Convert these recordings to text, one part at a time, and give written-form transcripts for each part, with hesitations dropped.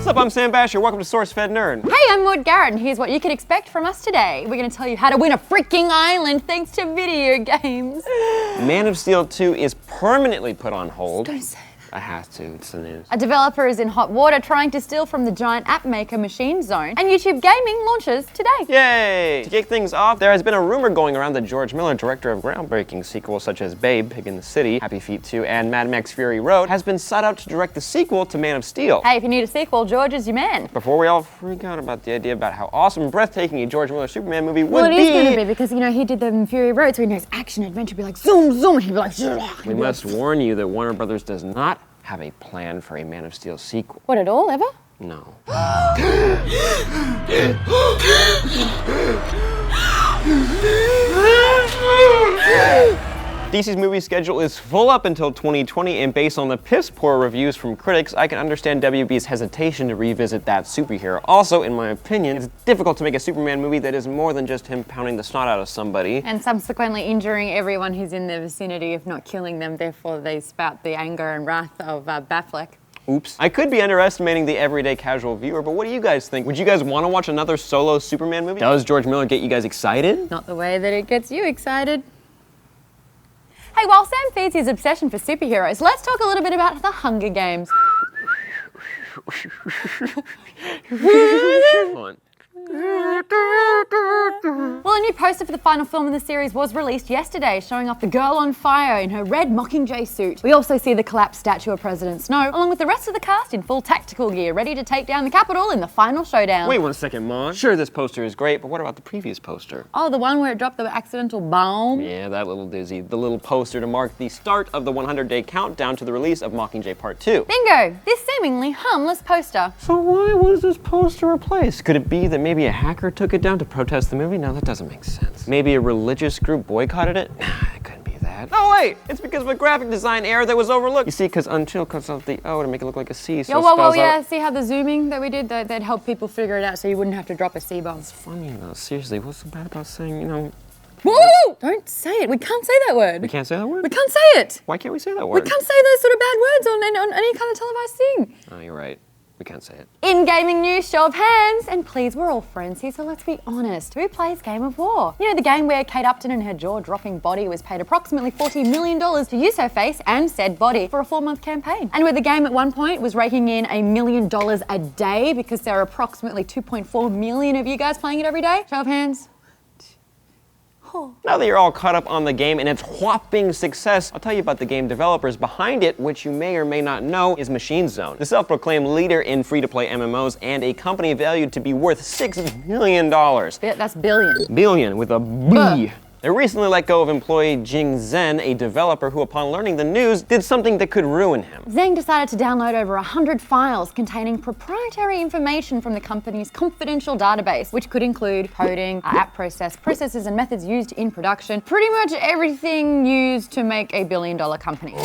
What's up, I'm Sam Basher, welcome to SourceFedNERD. Hey, I'm Maud Garrett, and here's what you can expect from us today. We're going to tell you how to win a freaking island thanks to video games. Man of Steel 2 is permanently put on hold. Don't say that. I have to, it's the news. A developer is in hot water trying to steal from the giant app maker Machine Zone, and YouTube Gaming launches today. Yay! To kick things off, there has been a rumor going around that George Miller, director of groundbreaking sequels such as Babe, Pig in the City, Happy Feet 2, and Mad Max Fury Road, has been sought out to direct the sequel to Man of Steel. Hey, if you need a sequel, George is your man. Before we all freak out about the idea about how awesome and breathtaking a George Miller Superman movie would Well, it be. is going to be because, you know, he did the Fury Road, so he knows action, adventure, be like zoom, zoom, he'd be like We must warn you that Warner Brothers does not have a plan for a Man of Steel sequel. What, at all, ever? No. DC's movie schedule is full up until 2020, and based on the piss-poor reviews from critics, I can understand WB's hesitation to revisit that superhero. Also, in my opinion, it's difficult to make a Superman movie that is more than just him pounding the snot out of somebody. And subsequently injuring everyone who's in their vicinity, if not killing them, therefore they spout the anger and wrath of Batfleck. Oops. I could be underestimating the everyday casual viewer, but what do you guys think? Would you guys want to watch another solo Superman movie? Does George Miller get you guys excited? Not the way that it gets you excited. Hey, while Sam feeds his obsession for superheroes, let's talk a little bit about the Hunger Games. Well, a new poster for the final film in the series was released yesterday, showing off the girl on fire in her red Mockingjay suit. We also see the collapsed statue of President Snow, along with the rest of the cast in full tactical gear, ready to take down the Capitol in the final showdown. Wait 1 second, Mom. Sure, this poster is great, but what about the previous poster? Oh, the one where it dropped the accidental bomb? Yeah, that little dizzy. The little poster to mark the start of the 100-day countdown to the release of Mockingjay Part 2. Bingo! This seemingly harmless poster. So why was this poster replaced? Could it be that maybe a hacker took it down to protest the movie? No, that doesn't make sense. Maybe a religious group boycotted it? Nah, it couldn't be that. Oh wait, it's because of a graphic design error that was overlooked. You see, because until cuts off the O to make it look like a C, so yeah, see how the zooming that we did, that helped people figure it out so you wouldn't have to drop a C-bomb. It's funny though, seriously, what's so bad about saying, you know... Whoa! Don't say it, we can't say that word. We can't say that word? We can't say it! Why can't we say that word? We can't say those sort of bad words on any kind of televised thing. Oh, you're right. We can't say it. In gaming news, show of hands, and please, we're all friends here, so let's be honest. Who plays Game of War? You know, the game where Kate Upton and her jaw-dropping body was paid approximately $40 million to use her face and said body for a 4-month campaign. And where the game at one point was raking in $1 million a day because there are approximately 2.4 million of you guys playing it every day. Show of hands. Now that you're all caught up on the game and its whopping success, I'll tell you about the game developers behind it, which you may or may not know is Machine Zone, the self-proclaimed leader in free-to-play MMOs and a company valued to be worth $6 million. That's billion. Billion with a B. They recently let go of employee Jing Zhen, a developer who, upon learning the news, did something that could ruin him. Zheng decided to download over 100 files containing proprietary information from the company's confidential database, which could include coding, app processes and methods used in production, pretty much everything used to make a billion-dollar company.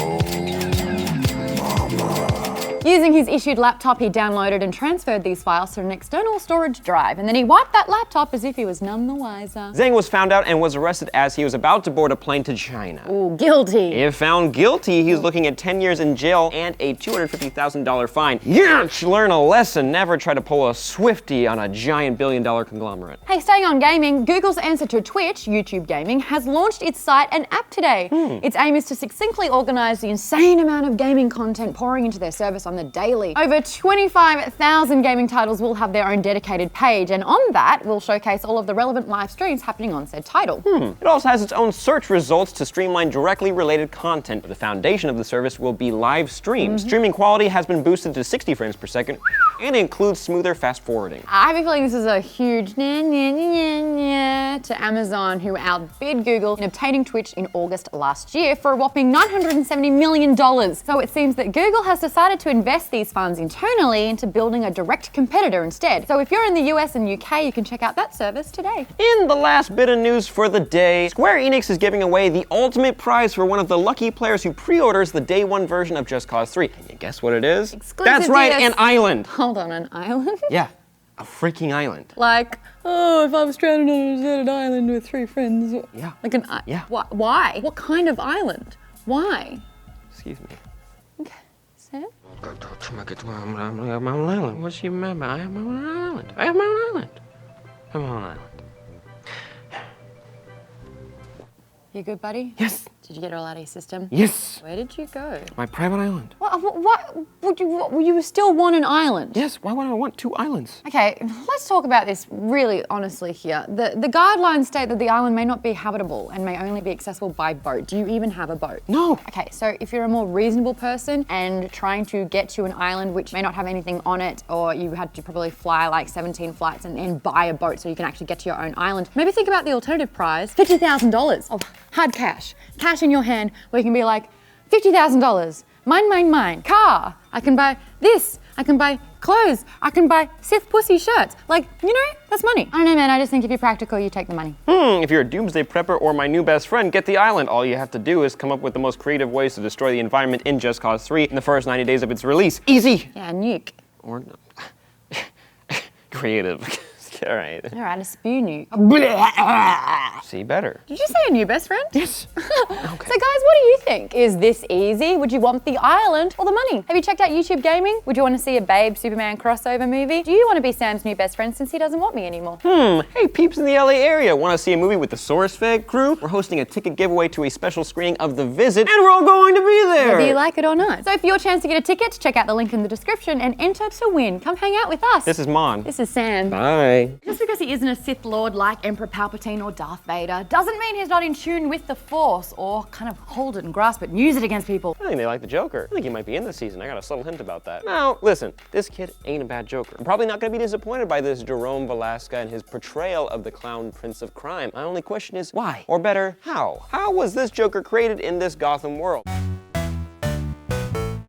Using his issued laptop, he downloaded and transferred these files to an external storage drive, and then he wiped that laptop as if he was none the wiser. Zhang was found out and was arrested as he was about to board a plane to China. Ooh, guilty. If found guilty, he's looking at 10 years in jail and a $250,000 fine. Yes! Learn a lesson. Never try to pull a Swiftie on a giant billion-dollar conglomerate. Hey, staying on gaming, Google's answer to Twitch, YouTube Gaming, has launched its site and app today. Its aim is to succinctly organize the insane amount of gaming content pouring into their service on the daily. Over 25,000 gaming titles will have their own dedicated page, and on that will showcase all of the relevant live streams happening on said title. It also has its own search results to streamline directly related content. The foundation of the service will be live streams. Streaming quality has been boosted to 60 frames per second and includes smoother fast forwarding. I have a feeling this is a huge to Amazon, who outbid Google in obtaining Twitch in August last year for a whopping $970 million. So it seems that Google has decided to invest these funds internally into building a direct competitor instead. So if you're in the US and UK, you can check out that service today. In the last bit of news for the day, Square Enix is giving away the ultimate prize for one of the lucky players who pre-orders the day one version of Just Cause 3. Can you guess what it is? Exclusive. That's right, an island. Hold on, an island? Yeah, a freaking island. Like, oh, if I was stranded on a deserted island with 3 friends. Yeah. Like an Yeah. Why? What kind of island? Why? Excuse me. Okay. Sam? I'm on an island. What's your remember? I am on an island. I am on an island. I'm on an island. You good, buddy? Yes. Did you get it all out of your system? Yes. Where did you go? My private island. What would you still want an island? Yes, why would I want 2 islands? Okay, let's talk about this really honestly here. The guidelines state that the island may not be habitable and may only be accessible by boat. Do you even have a boat? No. Okay, so if you're a more reasonable person and trying to get to an island which may not have anything on it, or you had to probably fly like 17 flights and buy a boat so you can actually get to your own island, maybe think about the alternative prize, $50,000 of hard cash. Cash in your hand where you can be like, $50,000. Mine. Car. I can buy this. I can buy clothes. I can buy Sith pussy shirts. Like, you know, that's money. I don't know, man. I just think if you're practical, you take the money. If you're a doomsday prepper or my new best friend, get the island. All you have to do is come up with the most creative ways to destroy the environment in Just Cause 3 in the first 90 days of its release. Easy. Yeah, nuke. Or creative. All right. All right, a spew nuke. See, better. Did you say a new best friend? Yes. Okay. So guys, what do you think? Is this easy? Would you want the island or the money? Have you checked out YouTube Gaming? Would you want to see a Babe Superman crossover movie? Do you want to be Sam's new best friend since he doesn't want me anymore? Hey, peeps in the LA area, want to see a movie with the SourceFed crew? We're hosting a ticket giveaway to a special screening of The Visit, and we're all going to be there. Whether you like it or not. So for your chance to get a ticket, check out the link in the description and enter to win. Come hang out with us. This is Mon. This is Sam. Bye. Just because he isn't a Sith Lord like Emperor Palpatine or Darth Vader doesn't mean he's not in tune with the Force or kind of hold it and grasp it and use it against people. I think they like the Joker. I think he might be in this season. I got a subtle hint about that. Now, listen, this kid ain't a bad Joker. I'm probably not gonna be disappointed by this Jerome Velasca and his portrayal of the clown prince of crime. My only question is why? Or better, how? How was this Joker created in this Gotham world?